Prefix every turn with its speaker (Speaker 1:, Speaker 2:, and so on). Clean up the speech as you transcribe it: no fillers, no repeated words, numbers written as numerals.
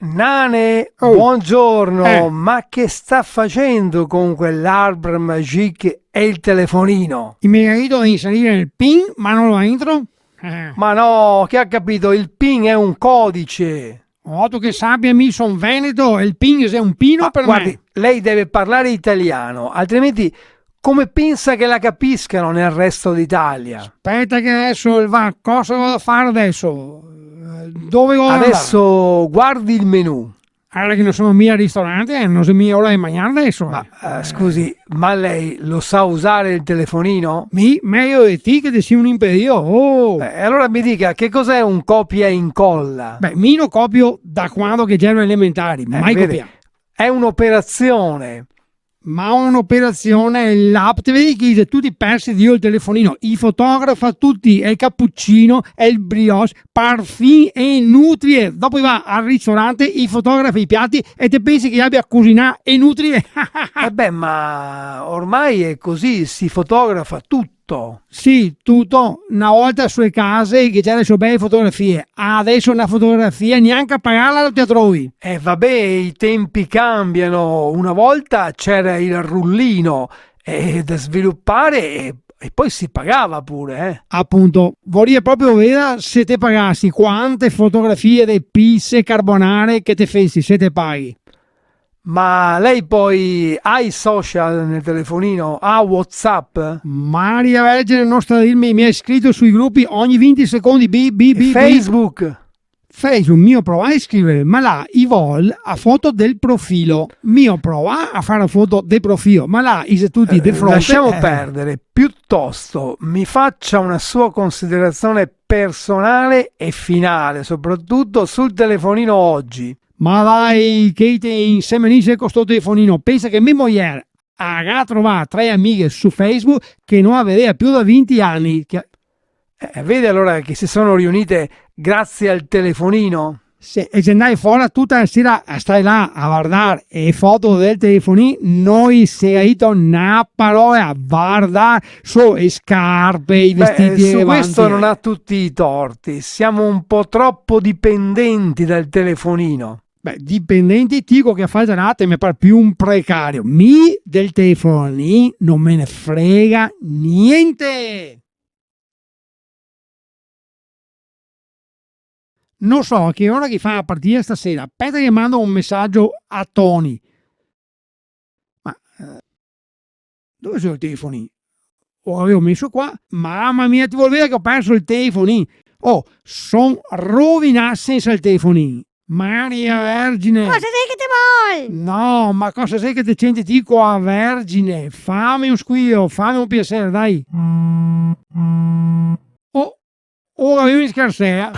Speaker 1: Nane,
Speaker 2: Oh.
Speaker 1: buongiorno, ma che sta facendo con quell'Arbre Magique e il telefonino?
Speaker 2: Il mio marito deve inserire il PIN, ma non lo entro.
Speaker 1: Ma no, che ha capito? Il PIN è un codice.
Speaker 2: Tu che sappia, mi son veneto e il PIN è un pino
Speaker 1: Ma
Speaker 2: per
Speaker 1: guardi,
Speaker 2: me.
Speaker 1: lei deve parlare italiano, altrimenti come pensa che la capiscano nel resto d'Italia?
Speaker 2: Aspetta che adesso cosa vado a fare adesso? Dove devo andare?
Speaker 1: Adesso guardi il menù.
Speaker 2: Allora che non sono mica al ristorante, non sono mica ora di mangiare adesso.
Speaker 1: Ma scusi, ma lei lo sa usare il telefonino?
Speaker 2: Meglio di te che ti sia un impedio. Oh.
Speaker 1: Allora mi dica, che cos'è un copia e incolla?
Speaker 2: Beh, mino copio da quando che erano elementari, mai
Speaker 1: vede,
Speaker 2: copiato.
Speaker 1: È un'operazione.
Speaker 2: Ma un'operazione, l'app, ti vedi che tu ti persi io il telefonino, i fotografa tutti, è il cappuccino, è il brioche, parfum e nutrie. Dopo va al ristorante, i fotografi i piatti e ti pensi che abbia cucinato e nutrie.
Speaker 1: Ma ormai è così, si fotografa tutto.
Speaker 2: Sì, tutto. Una volta sulle case che c'erano le sue belle fotografie, adesso una fotografia neanche a pagarla non ti la trovi.
Speaker 1: Vabbè, i tempi cambiano. Una volta c'era il rullino da sviluppare e poi si pagava pure.
Speaker 2: Appunto, vorrei proprio vedere se te pagassi quante fotografie di pizze carbonare che te fessi se te paghi.
Speaker 1: Ma lei poi ha i social nel telefonino? Ha WhatsApp?
Speaker 2: Maria Vergine, non sta a dirmi, mi hai scritto sui gruppi ogni 20 secondi
Speaker 1: Facebook?
Speaker 2: Facebook, mio prova a scrivere, ma là i vol a foto del profilo, mio prova a fare foto del profilo, ma là i tutti di fronte.
Speaker 1: Lasciamo perdere, piuttosto mi faccia una sua considerazione personale e finale, soprattutto sul telefonino oggi.
Speaker 2: Ma vai, che ti insemenisce con sto telefonino, pensa che mia moglie ha trovato 3 amiche su Facebook che non aveva più da 20 anni.
Speaker 1: Vede allora che si sono riunite grazie al telefonino?
Speaker 2: E se andai fuori tutta la sera a stare là a guardare le foto del telefonino, noi siamo una parola a guardare su le scarpe, i vestiti
Speaker 1: su
Speaker 2: eleganti.
Speaker 1: Questo non ha tutti i torti, siamo un po' troppo dipendenti dal telefonino.
Speaker 2: Dipendenti, dico che fate nate mi pare più un precario. Del telefonino non me ne frega niente. Non so a che ora che fa la partita stasera. Aspetta che mando un messaggio a Tony. Ma dove sono i telefonini? L'avevo messo qua. Mamma mia, ti vuol vedere che ho perso il telefonino? Sono rovinato senza il telefonino. Maria Vergine.
Speaker 3: Cosa sei che ti vuoi?
Speaker 2: No, ma cosa sei che ti senti ti qua, Vergine? Fammi un squillo, fammi un piacere, dai. Ora mi scarsea.